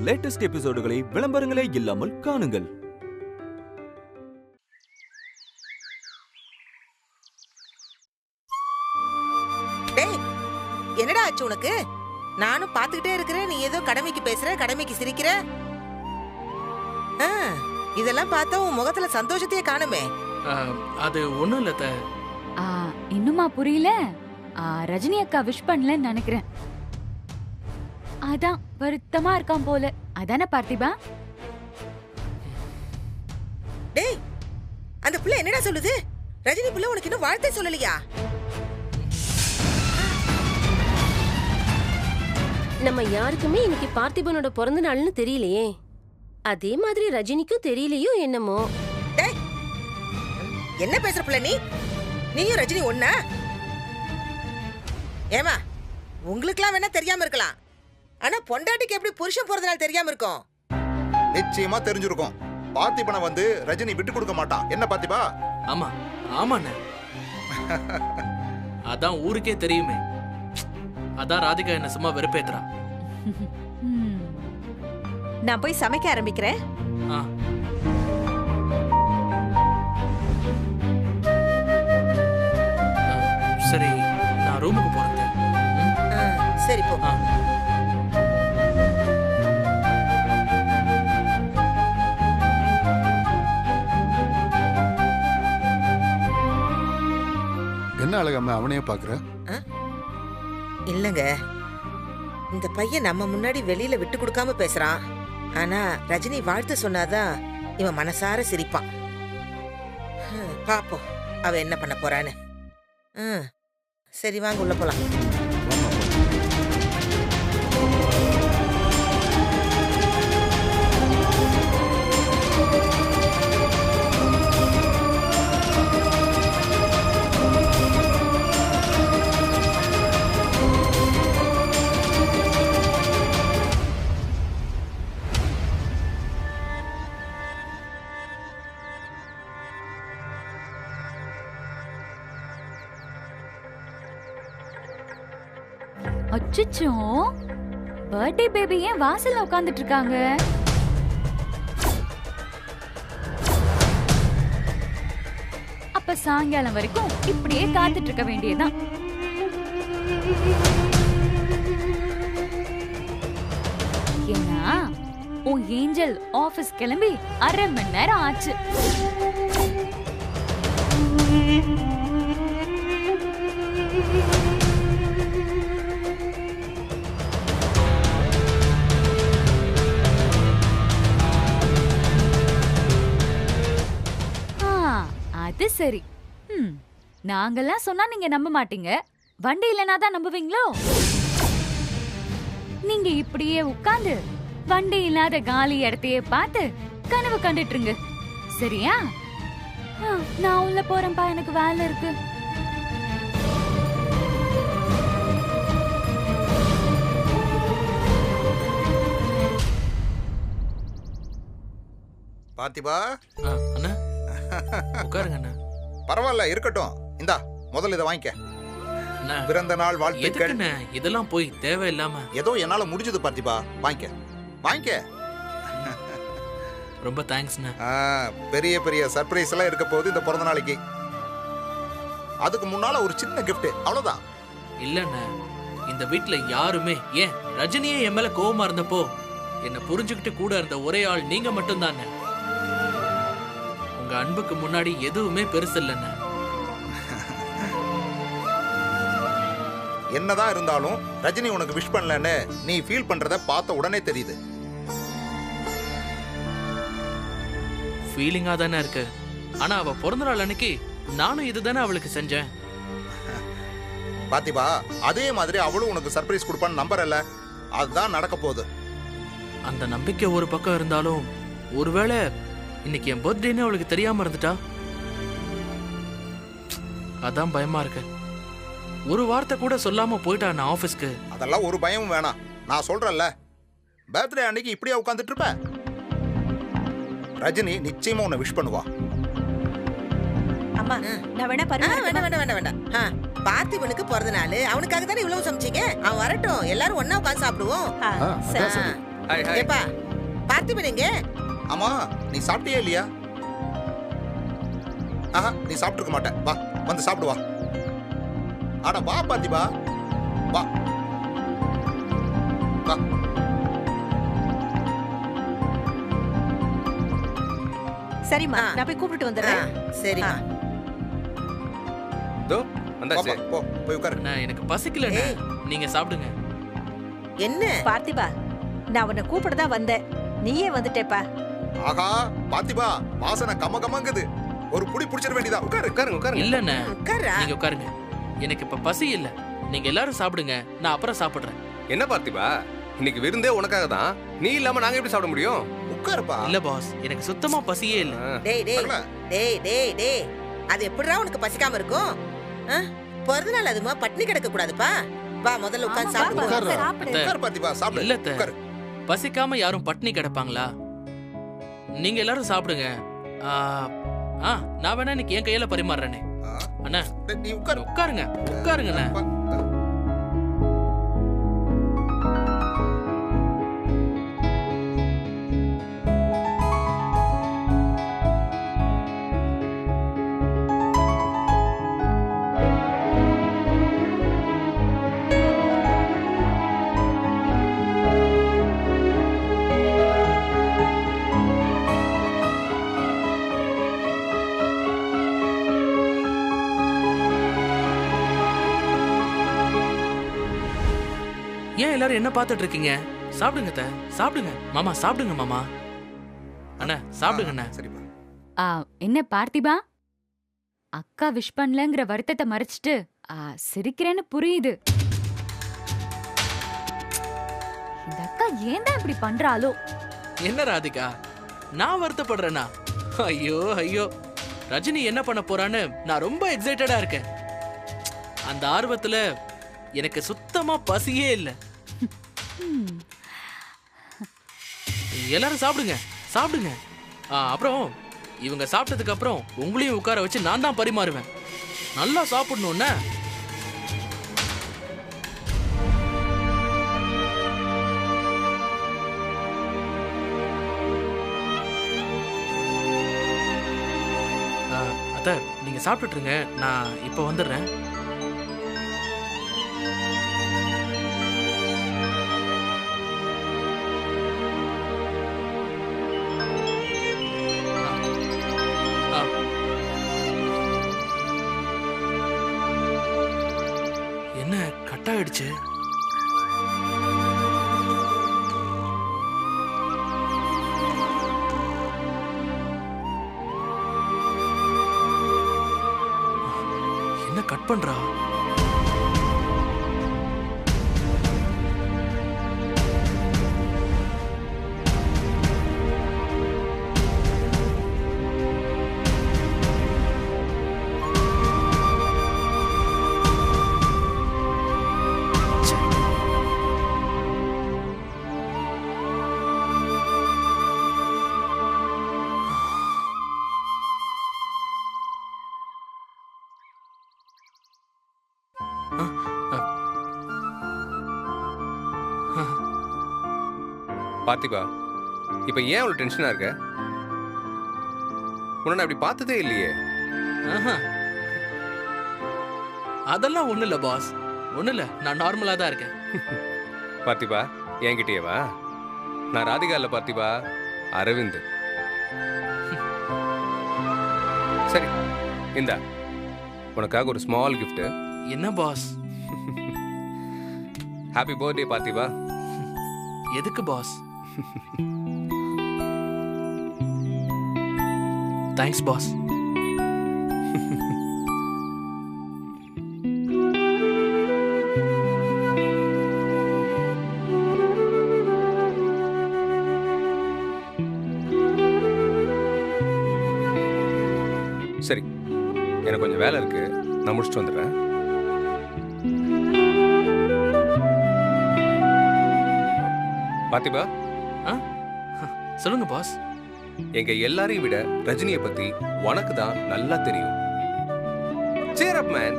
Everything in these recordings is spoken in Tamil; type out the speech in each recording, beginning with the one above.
லேட்டஸ்ட் எபிசோடுகளை விளம்பரங்களே இல்லாமல் காணுங்கள். என்னடா ஆச்சு உனக்கு? நானும் பாத்துக்கிட்டே இருக்கிறேன், நீ ஏதோ கடமைக்கு பேசுற, கடமைக்கு சிரிக்கிற. இதெல்லாம் பார்த்தா உன் முகத்துல சந்தோஷத்தையே காணுமே. அது ஒண்ணும் இல்ல. இன்னுமா புரியல? ரஜினி அக்கா விஷ் பண்ணலன்னு நினைக்கிறேன். அதான் வருத்தமா இருக்கான் போல. அதானே பார்த்திபா? டேய், அந்த புள்ள என்னடா சொல்லுது? ரஜினி புள்ள உனக்கு இன்னும் வாழ்த்தே சொல்லலையா? நம்ம யாருக்குமே இன்னைக்கு பார்த்திபனோட பிறந்த நாள்னு தெரியலையே. அதே மாதிரி ரஜினிக்கும் தெரியலையோ என்னமோ. டேய், என்ன பேசுற புள்ள நீ? நீயும் ரஜினி ஒண்ணா? ஏமா, உங்களுக்குலாம் வேணா தெரியாம இருக்கலாம், ஆனா பொண்டாட்டிக்கு எப்படி புருஷன் பிறந்த நாள் தெரியாம இருக்கும்? நிச்சயமா தெரிஞ்சிருக்கும். பார்த்திபனை வந்து ரஜினி விட்டு கொடுக்க மாட்டான். என்ன பார்த்திபா? ஆமா ஆமாண்ணே, அதான் ஊருக்கே தெரியுமே. அதான் ராதிகா என்ன சும்மா வெறுப்பேத்துறா. நான் போய் சமைக்க ஆரம்பிக்கிறேன். சரி, நான் ரூமுக்கு போறேன். சரி போ. என்ன அழகம்மா அவனையே பாக்குற? இல்லங்க, இந்த பையன் நம்ம முன்னாடி வெளியில விட்டு கொடுக்காம பேசுறான். ஆனா ரஜினி வாழ்த்து சொன்னாதான் இவன் மனசார சிரிப்பான். பாப்போம் அவ என்ன பண்ண போறான்னு. சரி வாங்க உள்ள போலாம். அச்சச்சோ, பர்த்டே பேபி ஏன் வாசல்ல உட்கார்ந்துட்டு இருக்காங்க? அப்ப சாயங்காலம் வரைக்கும் இப்படியே காத்துட்டு இருக்க வேண்டியதுதான். ஏன்னா உன் ஏஞ்சல் ஆபீஸ் கிளம்பி 1/2 மணி நேரம் ஆச்சு. அது சரி. நாங்கெல்லாம் சொன்னா நீங்க நம்ப மாட்டீங்க. வண்டி இல்லனா தான் நம்புவீங்களோ? நீங்க இப்படியே உட்கார்ந்து வண்டி இல்லாத காலி இடத்தையே பார்த்து கனவு கண்டுட்டு இருங்க, சரியா? நான் உள்ள போறேன்பா, எனக்கு வேலை இருக்கு. பார்த்திபா, அண்ணா உட்காருங்க அண்ணா. பரவாயில்ல இருக்கட்டும். இந்தா முதல்ல இதை வாங்கிக்க. பிறந்த நாள் வாழ்த்துக்கள். இதெல்லாம் போய் தேவையில்லாம ஏதோ என்னால முடிஞ்சது பார்த்திபா. வாங்கிக்க வாங்கிக்க. ரொம்ப தேங்க்ஸ். பெரிய பெரிய சர்ப்ரைஸ் எல்லாம் இருக்க போகுது இந்த பிறந்த நாளைக்கு. அதுக்கு முன்னால ஒரு சின்ன கிஃப்ட், அவ்வளவுதான். இல்லண்ணா, இந்த வீட்டுல யாருமே, ஏன் ரஜினியே என் மேல கோவமா இருந்தப்போ என்ன புரிஞ்சுக்கிட்டு கூட இருந்த ஒரே ஆள் நீங்க மட்டும் தானே. உங்க அன்புக்கு முன்னாடி எதுவுமே பெருசு இல்லைண்ணா. என்னதான் இருந்தாலும் ரஜினி உனக்கு விஷ் பண்ணலன்னு நீ ஃபீல் பண்றத பார்த்த உடனே தெரியுது. ஃபீலிங்கா தானே இருக்கு. ஆனா அவ பிறந்த நாள் அன்னைக்கு நானும் இதுதானே அவளுக்கு செஞ்சேன். பாத்திபா, அதே மாதிரி அவளும் உனக்கு சர்ப்ரைஸ் கொடுப்பான்னு நம்பறல. அதுதான் நடக்க போகுது. அந்த நம்பிக்கை ஒரு பக்கம் இருந்தாலும், ஒருவேளை இன்னைக்கு என் பர்த்டேன்னு அவளுக்கு தெரியாம இருந்துட்டா, அதான் பயமா இருக்கு. ஒரு வார்த்தை கூட சொல்லாம போயிட்டா நான் ஆபீஸ்க்கு. அதெல்லாம் ஒரு பயமும் வேணாம். நான் சொல்றேன்ல, பர்த்டே அன்னைக்கு இப்படியே உட்கார்ந்துட்டு இருப்ப. ரஜினி நிச்சயமா உன்னை விஷ் பண்ணுவா. அம்மா, நான் வேணா வேண்டாம். பார்த்திபனுக்கு பிறந்த நாள், அவனுக்காக தானே இவ்வளவு சமைச்சீங்க. அவன் வரட்டும், எல்லாரும் ஒண்ணா உட்கார்ந்து சாப்பிடுவோம். Hi hi. ஏப்பா பார்த்திபன் எங்க? ஆமா நீ சாப்பிட்டியா இல்லையா? ஆஹா நீ சாப்பிட்டுருக்க மாட்ட. வா வந்து சாப்பிடு வா. அட வா பார்த்திபா வா வா. சரிம்மா ஆ. நான் போய் கூப்பிட்டு ஆ, வந்துடுறேன். சரிம்மா. தோ வந்தாச்சு. போப்பா, போ போய் உட்காரு. அண்ணா எனக்கு பசிக்கலண்ணே, ஏய். நீங்க சாப்பிடுங்க. என்ன? பார்த்திபா நான் உன்னை கூப்பிட தான் வந்தேன், நீயே வந்துட்டேப்பா. ஆஹா பார்த்திபா வாசனை கம கமங்குது. ஒரு புடி புடிச்சிட வேண்டியதா. உட்காரு. உட்காருங்க உட்காருங்க. இல்லண்ணே, உட்காரா. நீங்க உட்காருங்க. எனக்கு இப்ப பசி இல்ல. நீங்க எல்லாரும் சாப்பிடுங்க, நான் அப்புறம் சாப்பிடுறேன். என்ன பார்த்திபா, இன்னைக்கு விருந்தே உனக்காக தான். நீ இல்லாம நாங்க எப்படி சாப்பிட முடியும்? உட்காருப்பா. இல்ல பாஸ், எனக்கு சுத்தமா பசியே இல்ல. ஆ, டேய் டேய் பரல. டேய் டேய் டேய் அது எப்படிடா உனக்கு பசிக்காம இருக்கும்? ஆ? பிறந்த நாள் அதுமா பட்னி கிடக்க கூடாதுப்பா. வா முதல்ல உட்கார்ந்து ஆமா, சாப்பிடு. உட்கார்றா. சாப்பிடு. உட்காரு பார்த்திபா சாப்பிடு. இல்ல அத்தை. உட்காரு. பசிக்காம யாரும் பட்னி கிடப்பாங்களா? நீங்க எல்லாரும் சாப்பிடுங்க. ஆ, ஆ, நான் வேணா இன்னைக்கு என் கையில பரிமாறுறேனே. ஆ, அண்ணா டேய், நீ உட்காரு. உட்காருங்க, உட்காருங்கண்ணே. ஏன் எல்லாரும் என்ன பார்த்துட்டு இருக்கீங்க? சாப்பிடுங்க அத்தை, சாப்பிடுங்க. மாமா சாப்பிடுங்க மாமா. அண்ணா சாப்பிடுங்க அண்ணா. சரிப்பா. என்ன பார்த்திபா, அக்கா விஷ் பண்ணலங்கிற வருத்தத்தை மறைச்சிட்டு சிரிக்கிறேன்னு புரியுது. இந்த அக்கா ஏன் தான் இப்படி பண்றாளோ? என்ன ராதிகா, நான் வருத்தப்படுறேனா? ஐயோ ஐயோ, ரஜினி என்ன பண்ண போறான்னு நான் ரொம்ப எக்ஸைட்டடா இருக்கேன். அந்த ஆர்வத்துல எனக்கு சுத்தமா பசியே இல்ல. எல்லாரும் சாப்பிடுங்க, சாப்பிடுங்க. அப்புறம் இவங்க சாப்பிட்டதுக்கு அப்புறம் உங்களையும் உட்கார வச்சு நான் தான் பரிமாறுவேன். நல்லா சாப்பிடணும்னா. அத்தை நீங்க சாப்பிட்டுட்டு இருங்க, நான் இப்ப வந்துடுறேன். என்ன கட் ஆயிடுச்சு? என்ன கட் பண்றா? பார்த்திபா, இப்ப ஏன் அவ்வளவு டென்ஷனா இருக்க? உன்னை நான் இப்படி பார்த்ததே இல்லையே. ஆஹா. அதெல்லாம் ஒண்ணு இல்ல பாஸ், ஒண்ணு இல்ல, நான் நார்மலா தான் இருக்கேன். பார்த்திபா, என்கிட்டயே வா. நான் ராதிகா இல்ல பார்த்திபா, அரவிந்த். சரி இந்தா, உனக்காக ஒரு ஸ்மால் gift. என்ன பாஸ்? ஹாப்பி பர்த்டே பார்த்திபா. எதுக்கு பாஸ்? Thanks pass. சரி, எனக்கு கொஞ்சம் வேலை இருக்கு, நான் முடிச்சுட்டு வந்துடுறேன். பார்த்திபா, சொல்லுங்க பாஸ். எங்க எல்லாரையும் விட ரஜினியை பத்தி உனக்கு தான் நல்லா தெரியும். Cheer up, man.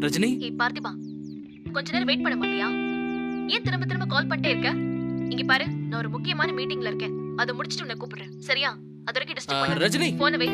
ரஜினி ஏய் பார்த்திபா, கொஞ்ச நேரம் வெயிட் பண்ண மாட்டியா? ஏன் திரும்ப திரும்ப கால் பண்ணிட்டே இருக்க? இங்க பாரு, நான் ஒரு முக்கியமான மீட்டிங்ல இருக்கேன். அதை முடிச்சிட்டு உன்னை கூப்பிடுறேன். சரியா? அது வரைக்கும் டிஸ்டர்ப் பண்ணாத. ரஜினி போன் வை.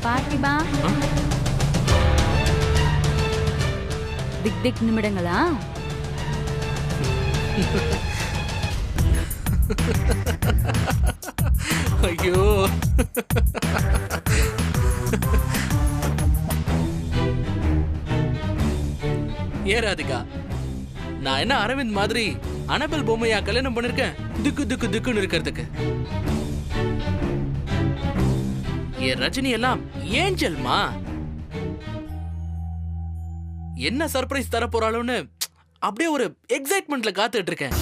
பார்த்திபா, திக் திக் நிமிடங்களா? ஐயோ, ஏ ராதிகா, நான் என்ன அரவிந்த் மாதிரி அனபல் பொம்மையா கல்யாணம் பண்ணிருக்கேன் திக்கு திக்கு திக்குன்னு இருக்கிறதுக்கு? ஏ ரஜினி எல்லாம் ஏஞ்சல்மா. என்ன சர்ப்ரைஸ் தர போறாளோன்னு அப்படியே ஒரு எக்ஸைட்மெண்ட்ல காத்துட்டு இருக்கேன்.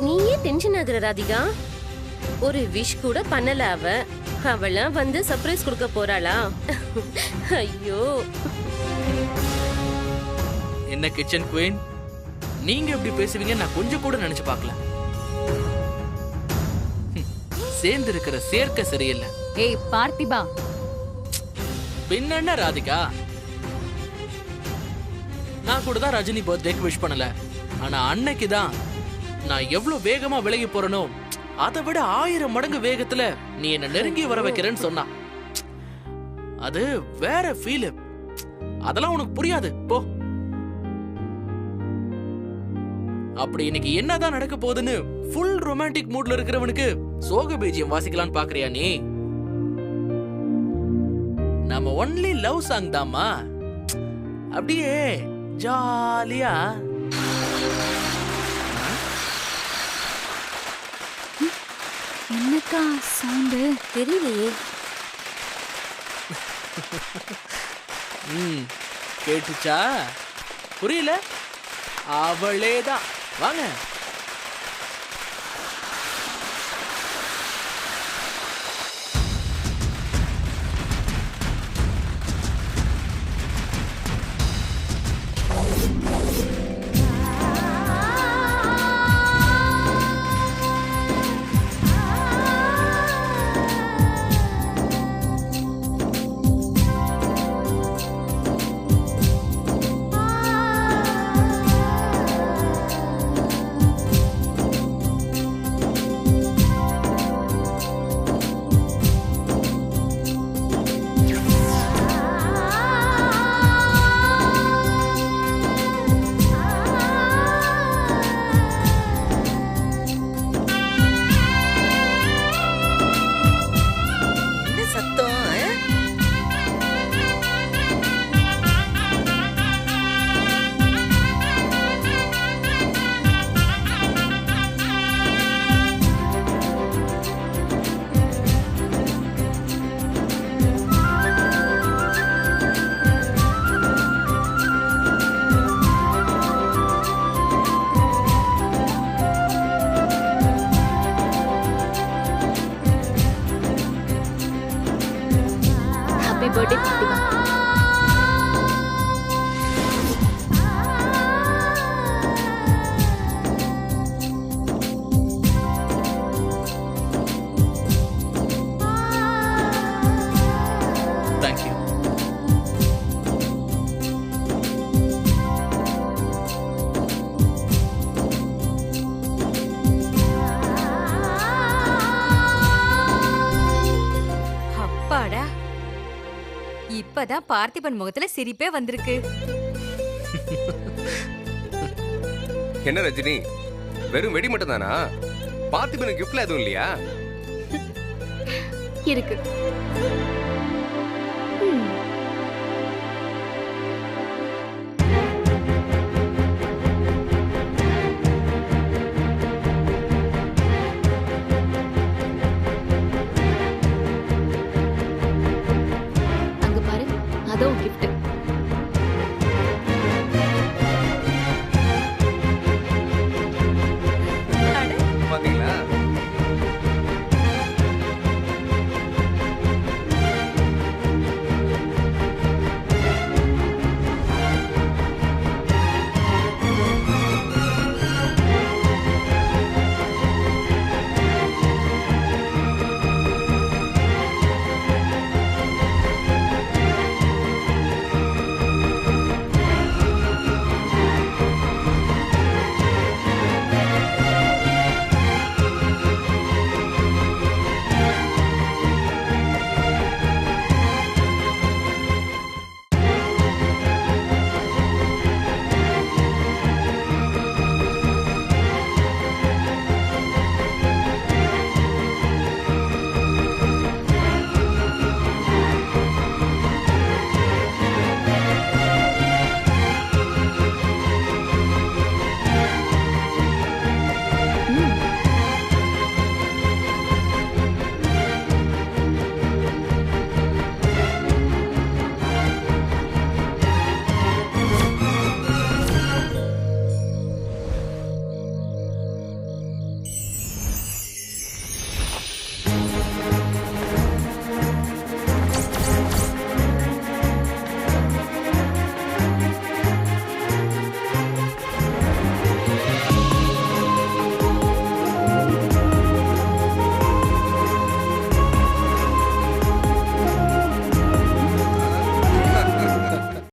நீ ஏன் டென்ஷன் ஆகுற ராதிகா? ஒரு விஷ் கூட பண்ணல அவ. அவளா வந்து சர்ப்ரைஸ் கொடுக்க போறாளா? ஐயோ, என்ன கிச்சன் குயின், நீங்க எப்படி பேசுவீங்க நான் கொஞ்சம் கூட நினைச்சு பார்க்கல. சேர்ந்து இருக்கிற சேர்க்க சரியில்லை. ஏய் பார்த்திபா, பின்ன ராதிகா, நான் கூட தான் ரஜினி பர்த்டேக்கு விஷ் பண்ணல. ஆனா அன்னைக்கு தான் நான் எவ்வளவு வேகமா விலகி போறனோ அதை விட 1000 மடங்கு வேகத்துல நீ என்ன நெருங்கி வர வைக்கிறேன்னு சொன்னா. அது வேற ஃபீல். அதெல்லாம் உனக்கு புரியாது போ. அப்படி இன்னைக்கு என்னதான் நடக்க போகுதுன்னு ஃபுல் ரொமான்டிக் மூட்ல இருக்கிறவனுக்கு சோக பீஜியம் வாசிக்கலான்னு பாக்குறியா நீ? நம்ம ஒன்லி லவ் சாங் தாமா, அப்படியே ஜாலியா. என்னக்கா சவுண்ட் தெரியலையே. கேட்டுச்சா? புரியல? அவளேதான். வாங்க. Birthday Pratibha. Thank you. இப்பதான் பார்த்திபன் முகத்துல சிரிப்பே வந்திருக்கு. என்ன ரஜினி, வெறும் வெடி மட்டும் தானா? பார்த்திபனுக்கு கிஃப்ட்ல எதுவும் இல்லையா? இருக்கு. அங்க பாரு, அதோ gift.